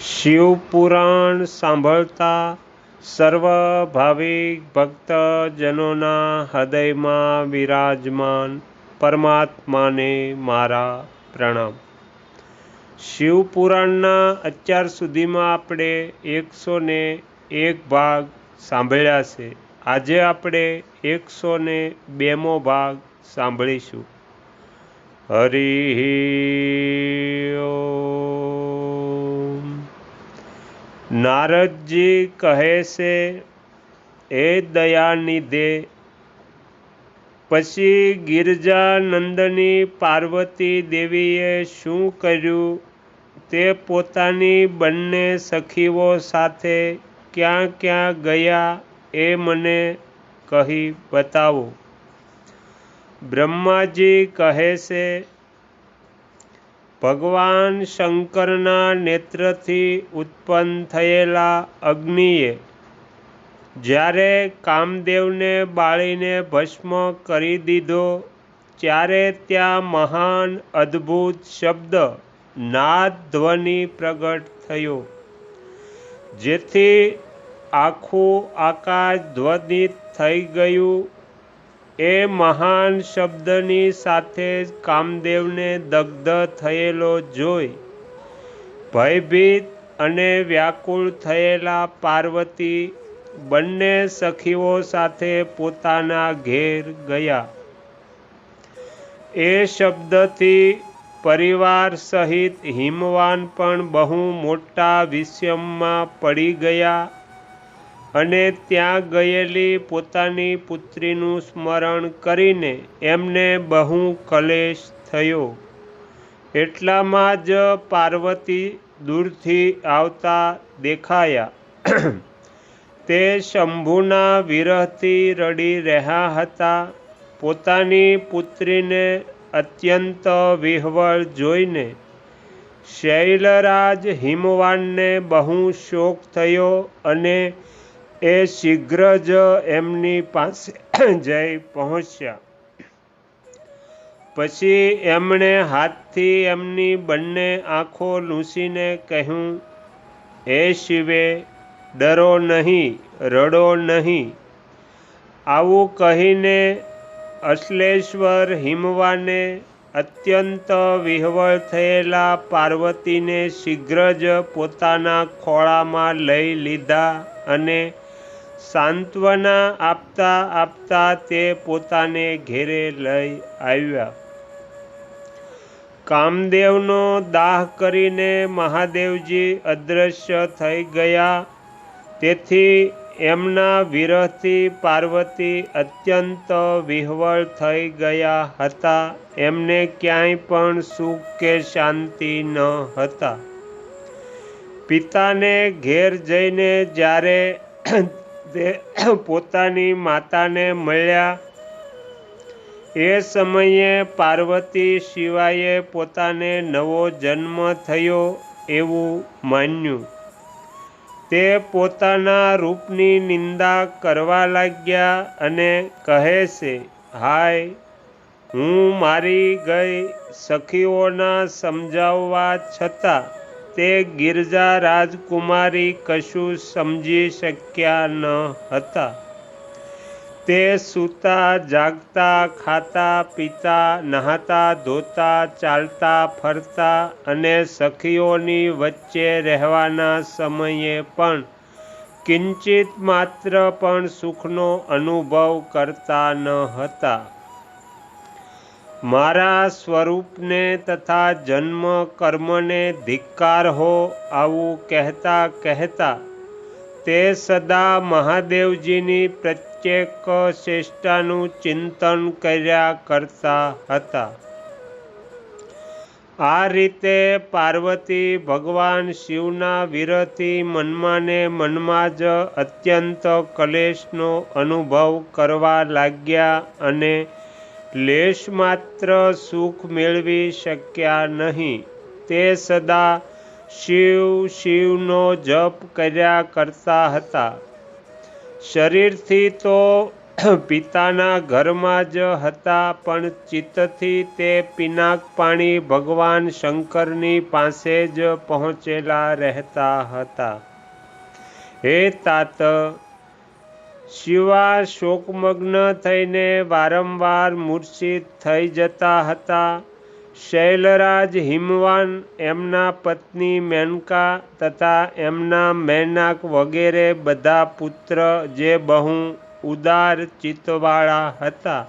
શિવપુરાણ સાંભળતા સર્વ ભાવિક ભક્તજનોના હૃદયમાં વિરાજમાન પરમાત્માને મારા પ્રણામ। શિવપુરાણના અત્યાર સુધીમાં આપણે 101 ભાગ સાંભળ્યા છે। આજે આપણે 102મો ભાગ સાંભળીશું। હરિ ઓમ। નારદજી કહે છે, હે દયાનિધે, પછી ગિરજાનંદની પાર્વતી દેવીએ શું કર્યું તે પોતાની બંને સખીઓ સાથે ક્યાં ક્યાં ગયા એ મને કહી બતાવો। બ્રહ્માજી કહે છે, ભગવાન શંકરના નેત્રથી ઉત્પન્ન થયેલા અગ્નિએ જ્યારે કામદેવને બાળીને ભસ્મ કરી દીધો ત્યારે ત્યાં મહાન અદ્ભુત શબ્દ નાદ ધ્વનિ પ્રગટ થયો, જેથી આખું આકાશ ધ્વનિત થઈ ગયું। એ મહાન શબ્દની સાથે જ કામદેવને દગ્ધ થયેલો જોઈ ભયભીત અને વ્યાકુળ થયેલા પાર્વતી બંને સખીઓ સાથે પોતાના ઘેર ગયા। એ શબ્દથી પરિવાર સહિત હિમવાન પણ બહુ મોટા વિષમમાં પડી ગયા અને ત્યાં ગયેલી પોતાની પુત્રીનું સ્મરણ કરીને એમને બહુ કલેશ થયો। એટલામાં જ પાર્વતી દૂરથી આવતા દેખાયા। તે શંભુના વિરહથી રડી રહ્યા હતા। પોતાની પુત્રીને અત્યંત વિહવળ જોઈને શૈલરાજ હિમવાનને બહુ શોક થયો અને એ શીઘ્ર જ એમની પાસે જઈ પહોંચ્યા। પછી એમણે હાથથી એમની બંને આંખો લૂંછીને કહ્યું, હે શિવે, ડરો નહીં, રડો નહીં। આવું કહીને અશ્લેશ્વર હિમવાને અત્યંત વિહવળ થયેલા પાર્વતીને શીઘ્ર જ પોતાના ખોળામાં લઈ લીધા અને સાંત્વના આપતા આપતા તે પોતાને ઘેરે લઈ આવ્યા। કામદેવનો દાહ કરીને મહાદેવજી અદૃશ્ય થઈ ગયા, તેથી એમના વિરહથી પાર્વતી અત્યંત વિહવળ થઈ ગયા હતા। એમને ક્યાંય પણ સુખ કે શાંતિ ન હતા। પિતાને ઘેર જઈને જ્યારે તે પોતાની માતાને મળ્યા એ સમયે પાર્વતી શિવાએ પોતાને નવો જન્મ થયો એવું માન્યું। તે પોતાના રૂપની નિંદા કરવા લાગ્યા અને કહે છે, હાય, હું મારી ગઈ સખીઓના સમજાવવા છતાં તે ગિરજા રાજકુમારી કશું સમજી શક્યા ન હતા। તે સૂતા જાગતા, ખાતા પીતા, નહાતા ધોતા, ચાલતા ફરતા અને સખીઓની વચ્ચે રહેવાના સમયે પણ કિંચિત માત્ર પણ સુખનો અનુભવ કરતા ન હતા। મારા સ્વરૂપને તથા જન્મ કર્મને ધિક્કાર હો, આવું કહેતા કહેતા તે સદા મહાદેવજીની પ્રત્યેક ચેષ્ટાનું ચિંતન કર્યા કરતા હતા। આ રીતે પાર્વતી ભગવાન શિવના વિરહથી મનમાં ને મનમાં જ અત્યંત કલેશનો અનુભવ કરવા લાગ્યા અને લેશ માત્ર સુખ મેળવી શક્યા નહીં। તે સદા શિવ શિવનો જપ કર્યા કરતા હતા। શરીરથી તો પિતાના ઘરમાં જ હતા, પણ ચિત્તથી તે પિનાક પાણી ભગવાન શંકરની પાસે જ પહોંચેલા રહેતા હતા. હે તાત, શિવા શોકમગ્ન થઈને વારંવાર મૂર્છિત થઈ જતા હતા. શૈલરાજ હિમવાન, એમના પત્ની મેનકા તથા એમના મૈનાક વગેરે બધા પુત્ર જે બહુ ઉદાર ચિત્તવાળા હતા,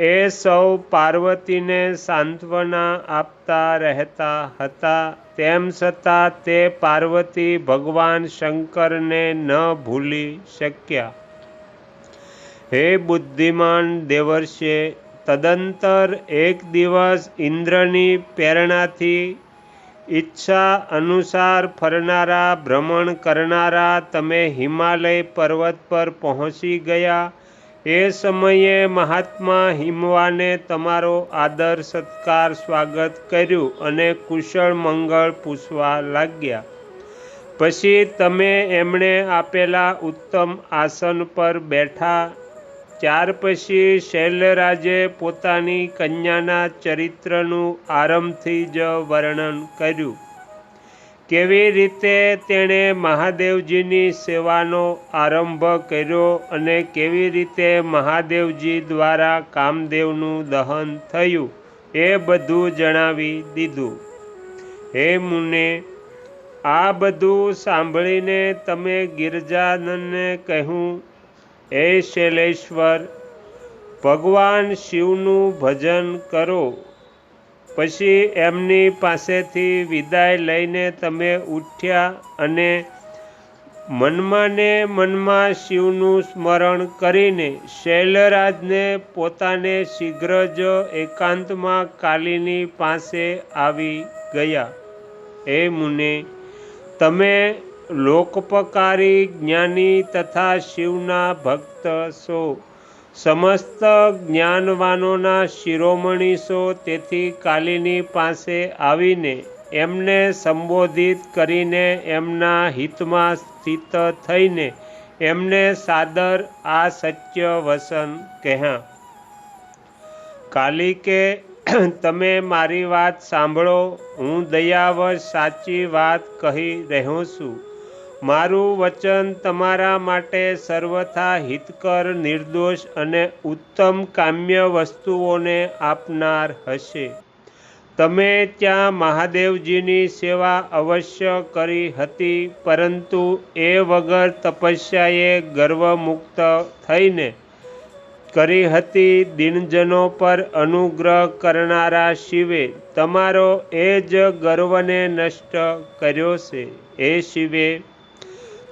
એ સૌ પાર્વતીને સાંત્વના આપતા રહેતા હતા. તેમ છતાં તે પાર્વતી ભગવાન શંકરને ન ભૂલી શક્યા. હે બુદ્ધિમાન દેવર્ષે, તદંતર એક દિવસ ઇન્દ્રની પ્રેરણાથી ઈચ્છા અનુસાર ફરનારા, ભ્રમણ કરનારા તમે હિમાલય પર્વત પર પહોંચી ગયા. એ સમયે મહાત્મા હિમવાને તમારો આદર સત્કાર સ્વાગત કર્યું અને કુશળ મંગળ પૂછવા લાગ્યા. પછી તમે એમણે આપેલા ઉત્તમ આસન પર બેઠા. ત્યાર પછી શૈલરાજે પોતાની કન્યાના ચરિત્રનું આરંભથી જ વર્ણન કર્યું. કેવી રીતે તેણે મહાદેવજીની સેવાનો આરંભ કર્યો અને કેવી રીતે મહાદેવજી દ્વારા કામદેવનું દહન થયું, એ બધું જણાવી દીધું. હે મુને, આ બધું સાંભળીને તમે ગિરિજાનંદને કહ્યું, હે શૈલેશ્વર, ભગવાન શિવનું ભજન કરો. પછી એમની પાસેથી વિદાય લઈને તમે ઉઠ્યા અને મનમાં ને મનમાં શિવનું સ્મરણ કરીને શૈલરાજને પોતાને શીઘ્ર જ એકાંતમાં કાલીની પાસે આવી ગયા. હે મુને, તમે લોકોપકારી, જ્ઞાની તથા શિવના ભક્ત છો. સમસ્ત જ્ઞાનવાનોના શિરોમણી છો. તેથી કાલીની પાસે આવીને એમને સંબોધિત કરીને એમના હિતમાં સ્થિત થઈને એમને સાદર આ સત્ય વસન કહ્યા. કાલી કે, તમે મારી વાત સાંભળો. હું દયાવશ સાચી વાત કહી રહ્યો છું. મારું વચન તમારા માટે સર્વથા હિતકર, નિર્દોષ અને ઉત્તમ કામ્ય વસ્તુઓને આપનાર હશે. તમે ત્યાં મહાદેવજીની સેવા અવશ્ય કરી હતી, પરંતુ એ વગર તપસ્યાએ ગર્વમુક્ત થઈને કરી હતી. દિનજનો પર અનુગ્રહ કરનારા શિવે તમારો એ જ ગર્વને નષ્ટ કર્યો છે. હે શિવે,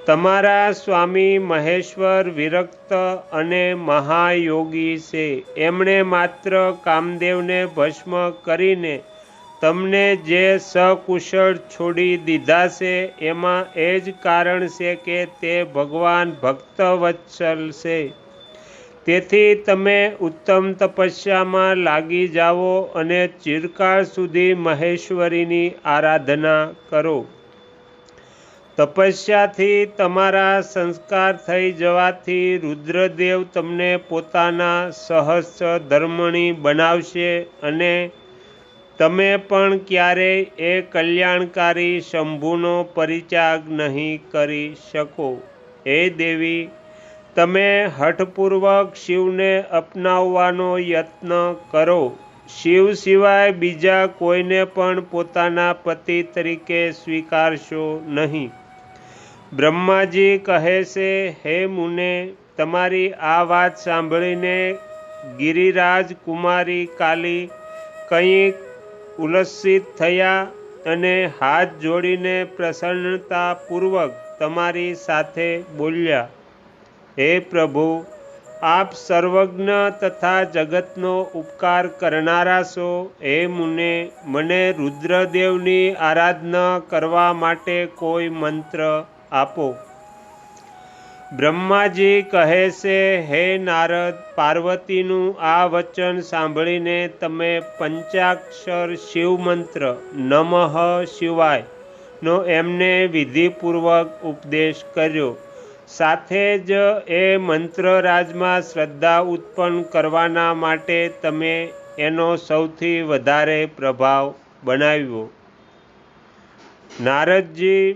તમારા સ્વામી મહેશ્વર વિરક્ત અને મહાયોગી છે. એમણે માત્ર કામદેવને ભસ્મ કરીને તમને જે સકુશળ છોડી દીધા છે, એમાં એ જ કારણ છે કે તે ભગવાન ભક્તવત્સલ છે. તેથી તમે ઉત્તમ તપસ્યામાં લાગી જાઓ અને ચિરકાળ સુધી મહેશ્વરીની આરાધના કરો. તપસ્યાથી તમારા સંસ્કાર થઈ જવાથી રુદ્રદેવ તમને પોતાના સહસ્ર ધર્મણી બનાવશે અને તમે પણ ક્યારેય એ કલ્યાણકારી શંભુનો પરિત્યાગ નહીં કરી શકો. હે દેવી, તમે હઠપૂર્વક શિવને અપનાવવાનો યત્ન કરો. શિવ સિવાય બીજા કોઈને પણ પોતાના પતિ તરીકે સ્વીકારશો નહીં. બ્રહ્માજી કહે છે, હે મુને, તમારી આ વાત સાંભળીને ગિરિરાજ કુમારી કાલી કંઈક ઉલ્લસિત થયા અને હાથ જોડીને પ્રસન્નતાપૂર્વક તમારી સાથે બોલ્યા. હે પ્રભુ, આપ સર્વજ્ઞ તથા જગતનો ઉપકાર કરનારા છો. હે મુને, મને રુદ્રદેવની આરાધના કરવા માટે કોઈ મંત્ર આપો. બ્રહ્માજી કહે છે, હે નારદ, પાર્વતીનું આ વચન સાંભળીને તમે પંચાક્ષર શિવ મંત્ર નમઃ શિવાય નો એમને વિધિપૂર્વક ઉપદેશ કર્યો. સાથે જ એ મંત્રરાજમાં શ્રદ્ધા ઉત્પન્ન કરવાના માટે તમે એનો સૌથી વધારે પ્રભાવ બનાવ્યો. નારદજી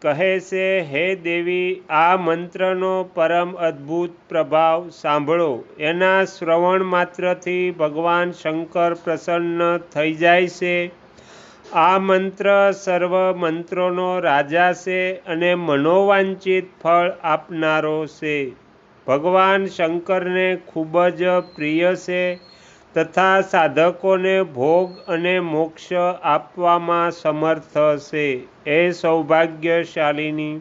કહે છે, હે દેવી, આ મંત્રનો પરમ અદ્ભુત પ્રભાવ સાંભળો. એના શ્રવણ માત્રથી ભગવાન શંકર પ્રસન્ન થઈ જાય છે. આ મંત્ર સર્વ મંત્રોનો રાજા છે અને મનોવાંછિત ફળ આપનારો છે. ભગવાન શંકરને ખૂબ જ પ્રિય છે તથા સાધકોને ભોગ અને મોક્ષ આપવામાં સમર્થ છે. એ સૌભાગ્યશાળીની,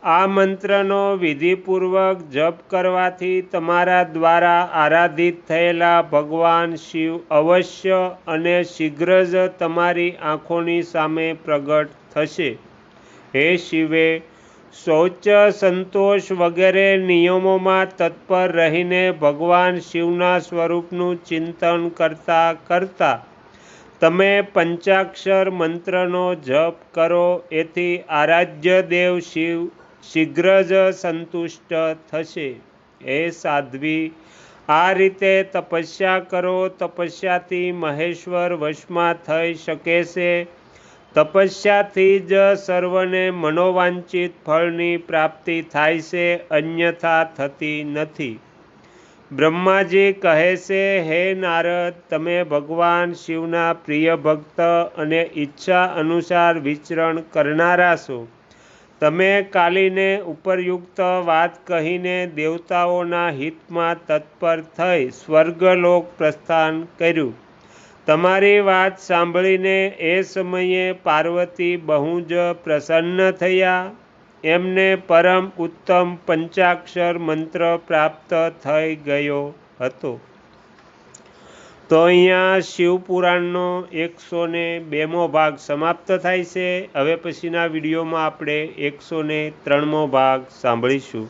આ મંત્રનો વિધિપૂર્વક જપ કરવાથી તમારા દ્વારા આરાધિત થયેલા ભગવાન શિવ અવશ્ય અને શીઘ્ર જ તમારી આંખોની સામે પ્રગટ થશે. હે શિવે, શૌચ, સંતોષ વગેરે નિયમોમાં તત્પર રહીને ભગવાન શિવના સ્વરૂપનું ચિંતન કરતાં કરતાં તમે પંચાક્ષર મંત્રનો જપ કરો. એથી આરાધ્ય દેવ શિવ શીઘ્ર જ સંતુષ્ટ થશે. હે સાધ્વી, આ રીતે તપસ્યા કરો. તપસ્યાથી મહેશ્વર વશમાં થઈ શકે છે. તપસ્યાથી જ સર્વને મનોવાંછિત ફળની પ્રાપ્તિ થાય છે, અન્યથા થતી નથી. બ્રહ્માજી કહે છે, હે નારદ, તમે ભગવાન શિવના પ્રિય ભક્ત અને ઈચ્છા અનુસાર વિચરણ કરનારા છો. તમે કાલીને ઉપરયુક્ત વાત કહીને દેવતાઓના હિતમાં તત્પર થઈ સ્વર્ગલોક પ્રસ્થાન કર્યું. તમારી વાત સાંભળીને એ સમયે પાર્વતી બહુ જ પ્રસન્ન થયા. એમને પરમ ઉત્તમ પંચાક્ષર મંત્ર પ્રાપ્ત થઈ ગયો હતો. તો અહીંયા શિવપુરાણનો 102મો ભાગ સમાપ્ત થાય છે. હવે પછીના વિડીયોમાં આપણે 103મો ભાગ સાંભળીશું.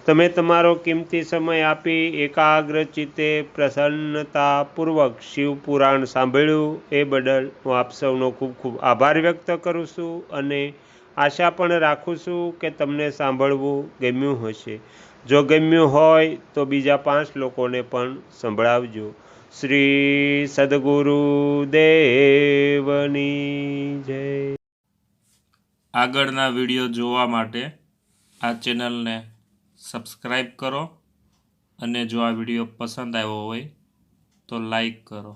તમે તમારો કિંમતી સમય આપી એકાગ્ર ચિત્તે પ્રસન્નતાપૂર્વક શિવપુરાણ સાંભળ્યું એ બદલ હું આપ સૌનો ખૂબ ખૂબ આભાર વ્યક્ત કરું છું અને આશા પણ રાખું છું કે તમને સાંભળવું ગમ્યું હશે. જો ગમ્યું હોય તો બીજા 5 લોકોને પણ સંભળાવજો. શ્રી સદગુરુ દેવની જય. આગળના વિડીયો જોવા માટે આ ચેનલને સબસ્ક્રાઈબ કરો અને જો આ વિડીયો પસંદ આવ્યો હોય તો લાઈક કરો.